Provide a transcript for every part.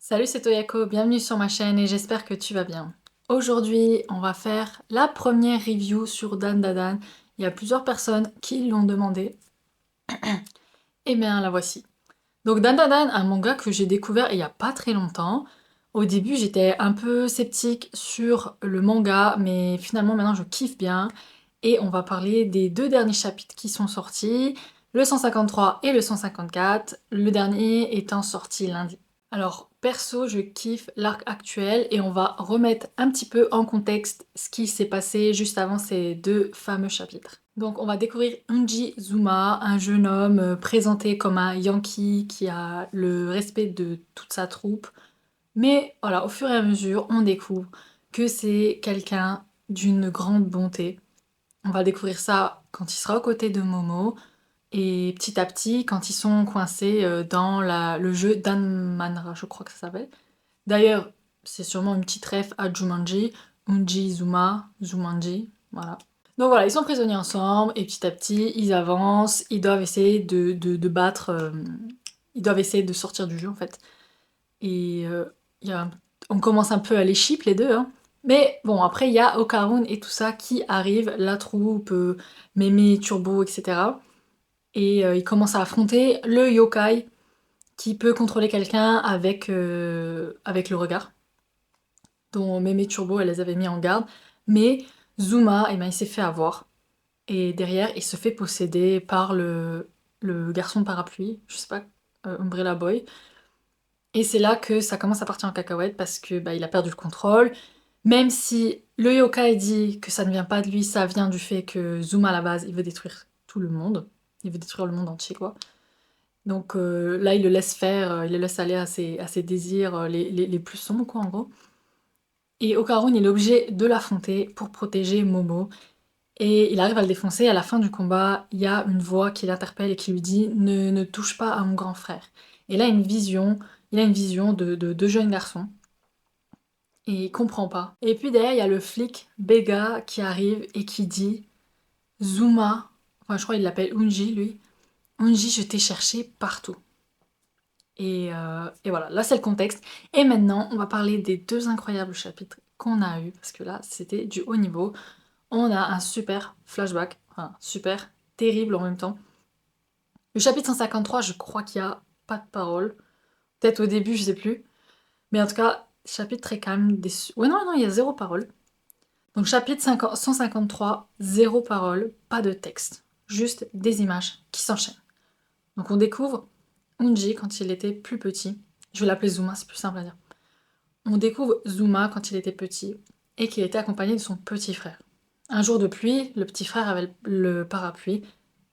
Salut, c'est Toyako, bienvenue sur ma chaîne et j'espère que tu vas bien. Aujourd'hui, on va faire la première review sur Dan Da Dan. Il y a plusieurs personnes qui l'ont demandé. Et bien, la voici. Donc Dan Da Dan, un manga que j'ai découvert il y a pas très longtemps. Au début, j'étais un peu sceptique sur le manga, mais finalement maintenant je kiffe bien. Et on va parler des deux derniers chapitres qui sont sortis, le 153 et le 154, le dernier étant sorti lundi. Alors, perso, je kiffe l'arc actuel et on va remettre un petit peu en contexte ce qui s'est passé juste avant ces deux fameux chapitres. Donc, on va découvrir Unji Zuma, un jeune homme présenté comme un Yankee qui a le respect de toute sa troupe. Mais voilà, au fur et à mesure, on découvre que c'est quelqu'un d'une grande bonté. On va découvrir ça quand il sera aux côtés de Momo, et petit à petit, quand ils sont coincés dans le jeu Danmanra, je crois que ça s'appelle. D'ailleurs, c'est sûrement une petite ref à Jumanji, Unji, Zuma, Jumanji, voilà. Donc voilà, ils sont prisonniers ensemble, et petit à petit, ils avancent, ils doivent essayer de battre, ils doivent essayer de sortir du jeu en fait. Et on commence un peu à les chip les deux, hein. Mais bon, après, il y a Okarun et tout ça qui arrivent, la troupe, Mémé, Turbo, etc. Et il commence à affronter le yokai qui peut contrôler quelqu'un avec le regard, dont Mémé Turbo elle les avait mis en garde. Mais Zuma, eh ben, il s'est fait avoir. Et derrière, il se fait posséder par le garçon parapluie, je sais pas, Umbrella Boy. Et c'est là que ça commence à partir en cacahuète parce que bah, il a perdu le contrôle. Même si le yokai dit que ça ne vient pas de lui, ça vient du fait que Zuma à la base, il veut détruire tout le monde. Il veut détruire le monde entier, quoi. Donc là, il le laisse faire, il le laisse aller à ses désirs les plus sombres, quoi, en gros. Et Okarun, il est obligé de l'affronter pour protéger Momo. Et il arrive à le défoncer. À la fin du combat, il y a une voix qui l'interpelle et qui lui dit ne touche pas à mon grand frère. Et là, il a une vision de deux jeunes garçons. Et il comprend pas. Et puis derrière, il y a le flic Bega qui arrive et qui dit Zuma, enfin, je crois qu'il l'appelle Unji, lui. Unji, je t'ai cherché partout. Et voilà, là c'est le contexte. Et maintenant, on va parler des deux incroyables chapitres qu'on a eus, parce que là, c'était du haut niveau. On a un super flashback, enfin super terrible en même temps. Le chapitre 153, je crois qu'il y a pas de parole. Peut-être au début, je sais plus. Mais en tout cas, chapitre est quand même déçu. Ouais, non, non, il y a zéro parole. Donc chapitre 153, zéro parole, pas de texte. Juste des images qui s'enchaînent. Donc on découvre Unji quand il était plus petit. Je vais l'appeler Zuma, c'est plus simple à dire. On découvre Zuma quand il était petit et qu'il était accompagné de son petit frère. Un jour de pluie, le petit frère avait le parapluie,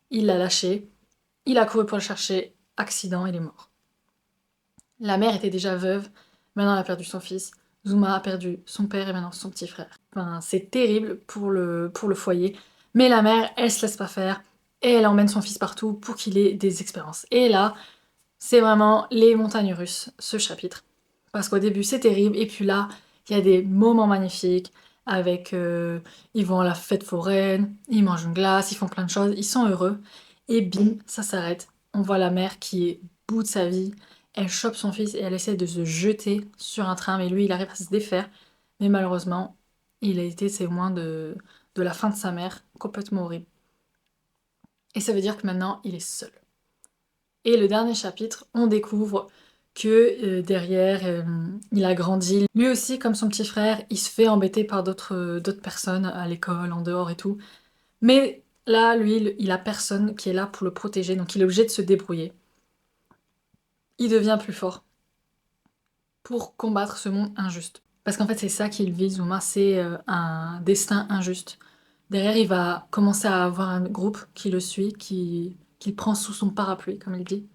il l'a lâché, il a couru pour le chercher, accident, il est mort. La mère était déjà veuve, maintenant elle a perdu son fils, Zuma a perdu son père et maintenant son petit frère. Enfin, c'est terrible pour le foyer, mais la mère, elle se laisse pas faire et elle emmène son fils partout pour qu'il ait des expériences. Et là, c'est vraiment les montagnes russes, ce chapitre. Parce qu'au début, c'est terrible, et puis là, il y a des moments magnifiques, avec... ils vont à la fête foraine, ils mangent une glace, ils font plein de choses, ils sont heureux, et bim, ça s'arrête. On voit la mère qui est bout de sa vie, elle chope son fils et elle essaie de se jeter sur un train, mais lui, il arrive à se défaire. Mais malheureusement, il a été témoin de la fin de sa mère, complètement horrible. Et ça veut dire que maintenant, il est seul. Et le dernier chapitre, on découvre que derrière, il a grandi. Lui aussi, comme son petit frère, il se fait embêter par d'autres personnes à l'école, en dehors et tout. Mais là, lui, il a personne qui est là pour le protéger, donc il est obligé de se débrouiller. Il devient plus fort pour combattre ce monde injuste. Parce qu'en fait, c'est ça qu'il vit, Zuma, c'est un destin injuste. Derrière, il va commencer à avoir un groupe qui le suit, qu'il prend sous son parapluie, comme il dit.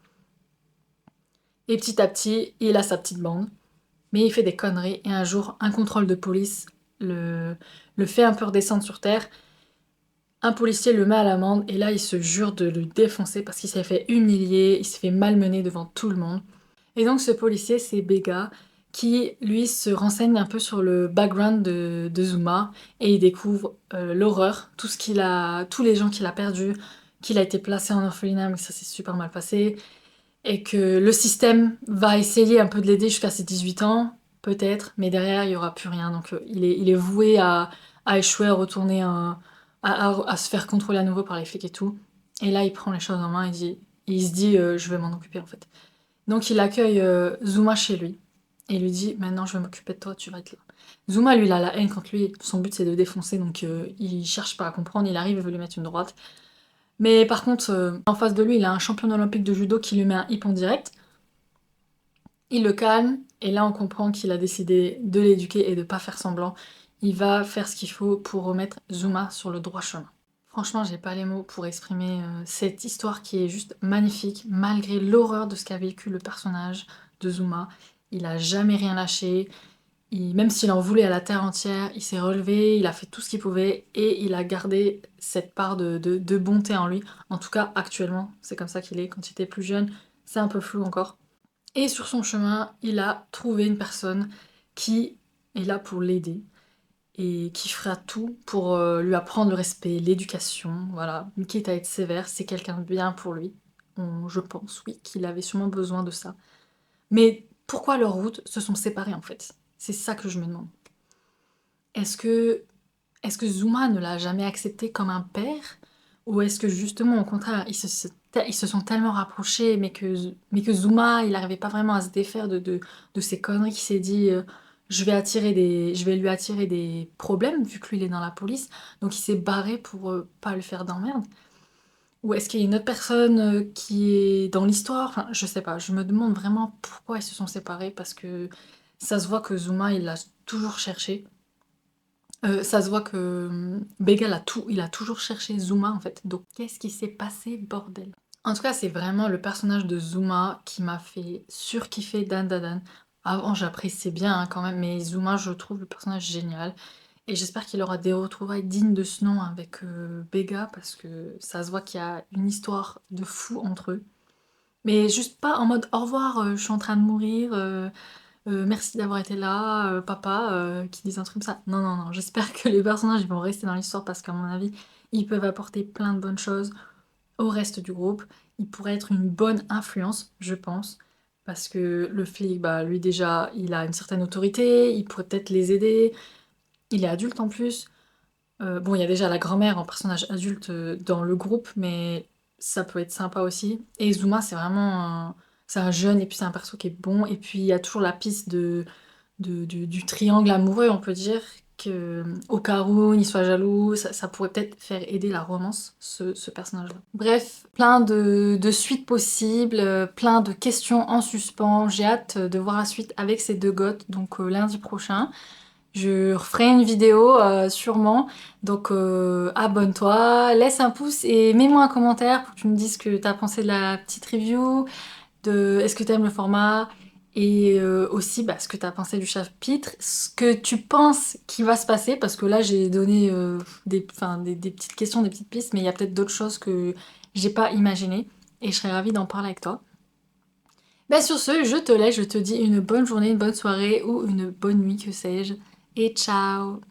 Et petit à petit, il a sa petite bande. Mais il fait des conneries et un jour, un contrôle de police le fait un peu redescendre sur terre. Un policier le met à l'amende et là il se jure de le défoncer parce qu'il s'est fait humilier, il s'est fait malmener devant tout le monde. Et donc ce policier c'est Bega qui lui se renseigne un peu sur le background de Zuma et il découvre l'horreur, tout ce tous les gens qu'il a perdus, qu'il a été placé en orphelinat mais ça s'est super mal passé. et que le système va essayer un peu de l'aider jusqu'à ses 18 ans, peut-être, mais derrière il y aura plus rien. Donc il est voué à échouer, à retourner, à se faire contrôler à nouveau par les flics et tout. Et là il prend les choses en main il se dit je vais m'en occuper en fait. Donc il accueille Zuma chez lui et il lui dit maintenant je vais m'occuper de toi, tu vas être là. Zuma lui il a la haine contre lui, son but c'est de défoncer donc il cherche pas à comprendre, il arrive, il veut lui mettre une droite. Mais par contre en face de lui il a un champion olympique de judo qui lui met un hippon direct. Il le calme et là on comprend qu'il a décidé de l'éduquer et de pas faire semblant. Il va faire ce qu'il faut pour remettre Zuma sur le droit chemin. Franchement, j'ai pas les mots pour exprimer cette histoire qui est juste magnifique, malgré l'horreur de ce qu'a vécu le personnage de Zuma. Il a jamais rien lâché, même s'il en voulait à la terre entière, il s'est relevé, il a fait tout ce qu'il pouvait et il a gardé cette part de bonté en lui. En tout cas, actuellement, c'est comme ça qu'il est. Quand il était plus jeune, c'est un peu flou encore. Et sur son chemin, il a trouvé une personne qui est là pour l'aider et qui fera tout pour lui apprendre le respect, l'éducation, voilà. Quitte à être sévère, c'est quelqu'un de bien pour lui. Je pense, oui, qu'il avait sûrement besoin de ça. Mais pourquoi leurs routes se sont séparées en fait? C'est ça que je me demande. Est-ce que, est-ce que Zuma ne l'a jamais accepté comme un père? Ou est-ce que justement, au contraire, ils se sont tellement rapprochés, mais que Zuma, il n'arrivait pas vraiment à se défaire de ces conneries qu'il s'est dit je vais lui attirer des problèmes, vu que lui, il est dans la police. Donc il s'est barré pour pas le faire d'emmerde. Ou est-ce qu'il y a une autre personne qui est dans l'histoire? Enfin, je sais pas, je me demande vraiment pourquoi ils se sont séparés, parce que ça se voit que Zuma, il l'a toujours cherché. Ça se voit que Bégal il a toujours cherché Zuma en fait. Donc qu'est-ce qui s'est passé, bordel? En tout cas, c'est vraiment le personnage de Zuma qui m'a fait surkiffer Dan Dadan. Avant, j'appréciais bien quand même, mais Zuma, je trouve le personnage génial. Et j'espère qu'il aura des retrouvailles dignes de ce nom avec Béga, parce que ça se voit qu'il y a une histoire de fou entre eux. Mais juste pas en mode au revoir, je suis en train de mourir, merci d'avoir été là, papa, qui disent un truc comme ça. Non, non, non, j'espère que les personnages ils vont rester dans l'histoire parce qu'à mon avis, ils peuvent apporter plein de bonnes choses au reste du groupe. Ils pourraient être une bonne influence, je pense, parce que le flic, bah lui déjà, il a une certaine autorité, il pourrait peut-être les aider, il est adulte en plus. Bon, il y a déjà la grand-mère en personnage adulte dans le groupe, mais ça peut être sympa aussi. Et Zuma, c'est vraiment c'est un jeune, et puis c'est un perso qui est bon. Et puis il y a toujours la piste du triangle amoureux, on peut dire, que Okarun, il soit jaloux, ça pourrait peut-être faire aider la romance, ce personnage-là. Bref, plein de suites possibles, plein de questions en suspens. J'ai hâte de voir la suite avec ces deux goths, donc lundi prochain. Je referai une vidéo sûrement, donc abonne-toi, laisse un pouce et mets-moi un commentaire pour que tu me dises ce que t'as pensé de la petite review, de est-ce que t'aimes le format, et aussi bah, ce que t'as pensé du chapitre, ce que tu penses qui va se passer, parce que là j'ai donné des petites questions, des petites pistes, mais il y a peut-être d'autres choses que j'ai pas imaginées, et je serais ravie d'en parler avec toi. Bah sur ce, je te laisse, je te dis une bonne journée, une bonne soirée ou une bonne nuit, que sais-je, et ciao!